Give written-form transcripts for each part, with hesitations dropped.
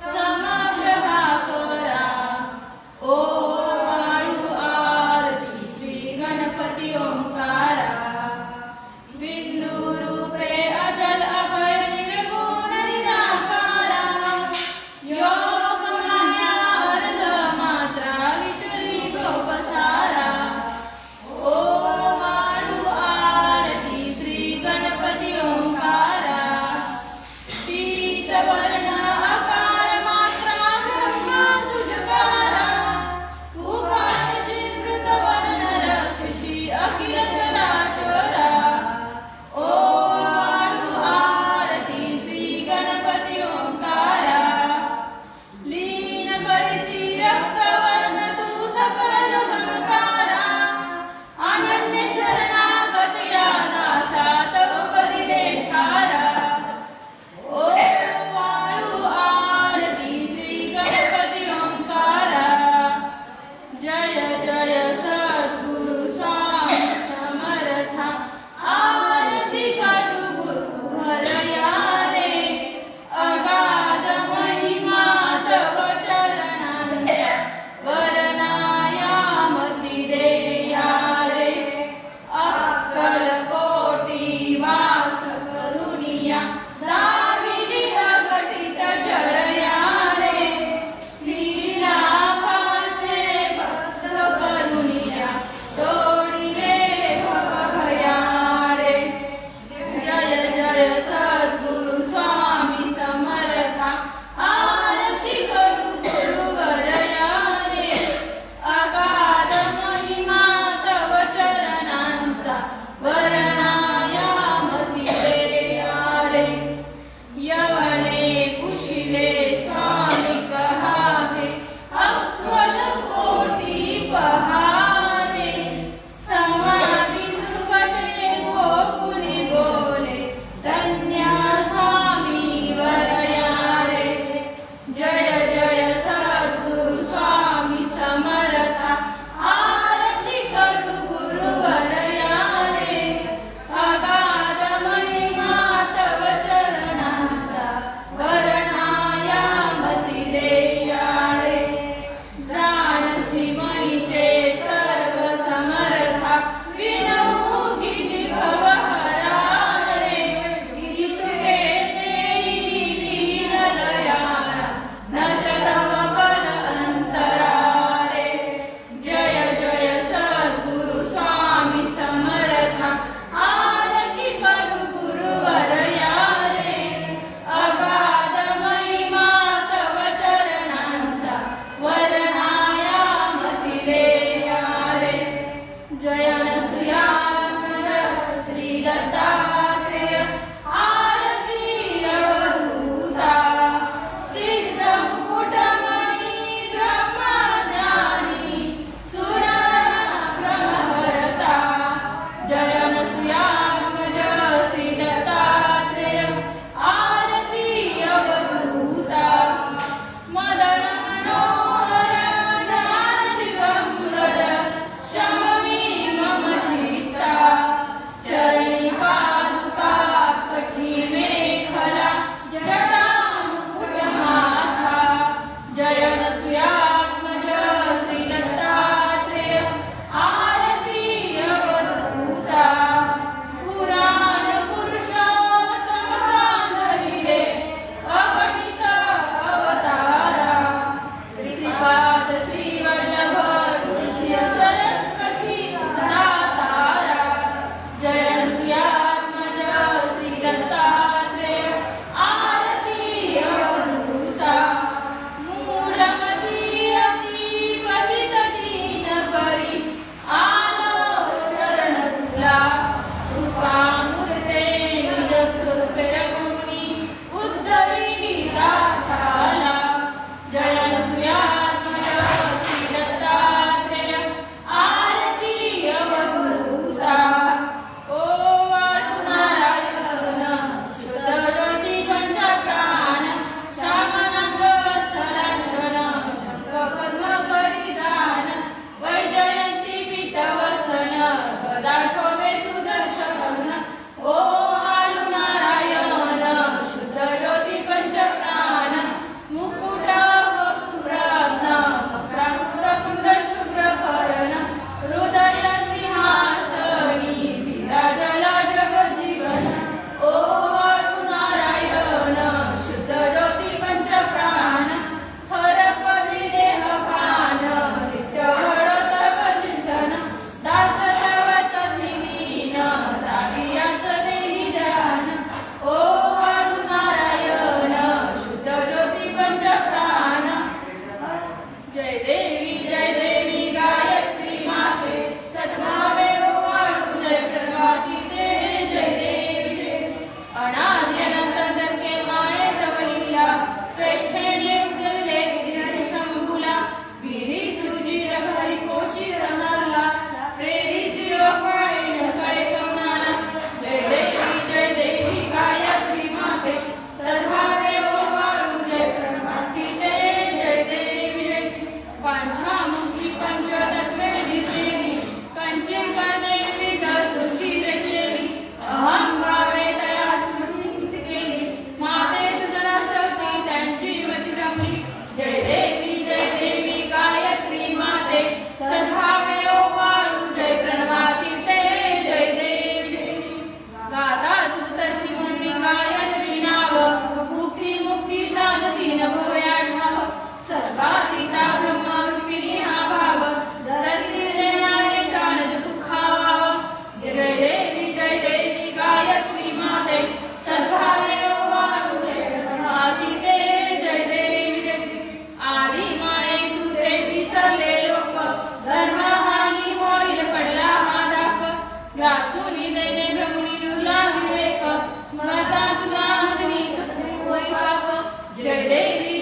सम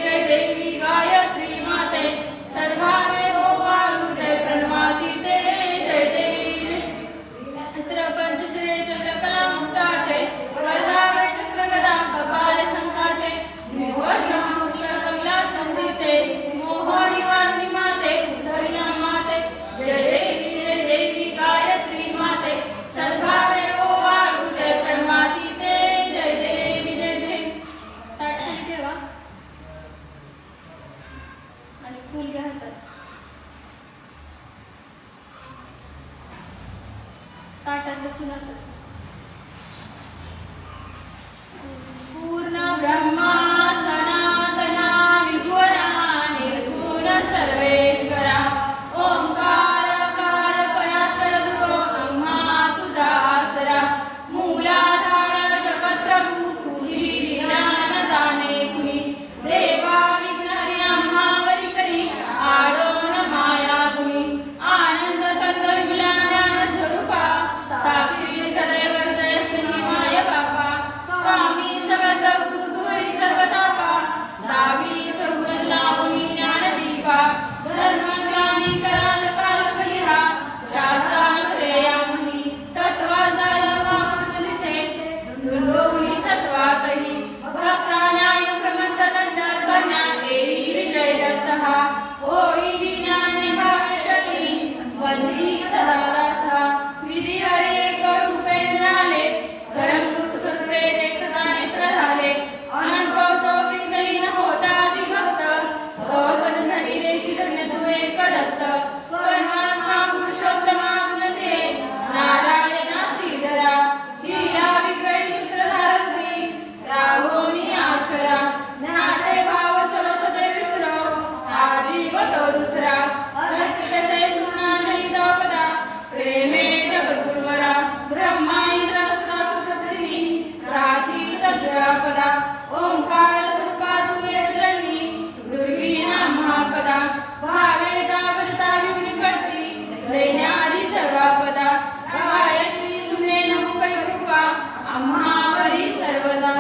जय देवी गायत्री माते सर्वांगे हो वाळू जय प्रणवातीचे जय देवी अत्र पंचश्री चंद्रकला मुक्ताते वर्धावे चक्रगदा कपाल शंकाते निर्वशम कमला संस्थिते मोहनी वाणी माते उद्धरिया माते जय देवी गायत्री माते सर्वांगे हो वाळू जय प्रणवातीते जय देवी ताट खाली ठेवा आणि फूल घ्या हातात ताटातलं फुल हातात पूर्ण ब्रह्मा सनातना विज्वरा निर्गुण सर्वेश्वरा ओंकारकार परात्पर गुरो ब्रह्मा तुझा आसरा मूलाधार जगत प्रभू तुझी लीला न जाणे कुणी देवा विघ्नहरी आम्हावरी करी आडोन माया गुणी आनंद कंद विमला ज्ञान स्वरूपा साक्षी सदैव हृदयस्थिती माय बापा स्वामी समर्थ गुरु तुहरी सर्वतापा दावी सर्व लावणी ज्ञानदीपा धर्मज्ञानी कराल काल कलिहा शास्त्रानुरेया मुनी तत्वाचा वाकुष्ट दिसे धुंडोनी सत्वातही भक्ता न्याय प्रमंत दंड करण्या एरी विजय दत्तहा होई ज्ञान भावचरणी वंदी सदा दासा विधी हरे रूपेंद्राले गरम गुरु स्वरूपे नेत्र झाले अनुभव तो प्रीतलीन होता दिभक्त गौतम झडी देशी धन्य तू एक दत्त परमात्मा पुरुषोत्तमा गुणते नारायणा श्रीधरा लीला विग्रही सूत्रधार हृदयी राहोनी आचरा ज्ञाते भाव सरस्वते विसरो आजीव तो दुसरा अर्पितसे सुनाजली द्रौपदा प्रेमे जगद्गुरुवरा ब्रह्मा इंद्र सुरपती प्राथित जयापदा ओंकार स्वरूपा तू एक जन्मी दुर्वीणा महापदा भावे जागृता विघ्नी पडती दैन्यादी सर्वापदा गायत्री सुने नमुकळी कृपा आम्हावरी सर्वदा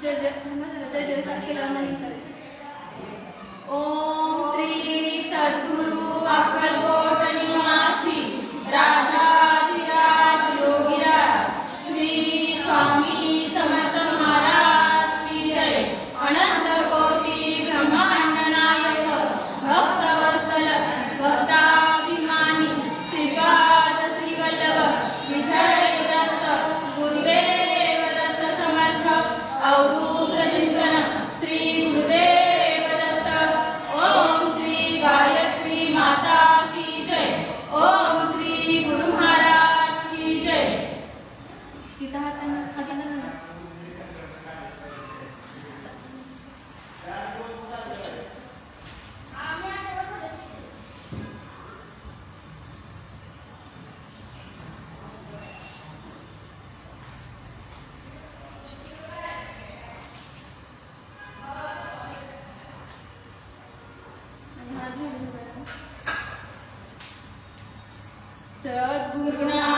जय जयकार केला नाही करायचं ओम श्री सद्गुरु अक्कलकोट निवासी राजाधिराज योगीराज श्री स्वामी समर्थ महाराज की जय अनंत कोटी ब्रह्मांड नायक भक्त वत्सल भक्ताभिमानी श्रीपाद श्रीवल्लभ विजय दत्त गुरुदेव दत्त समर्थ अवधूत चिंतन श्री गुरुदेव दत्त ओम श्री गायत्री माता की जय ओम श्री गुरु महाराज की जय तिथं हाताने सद्गुरुनाथ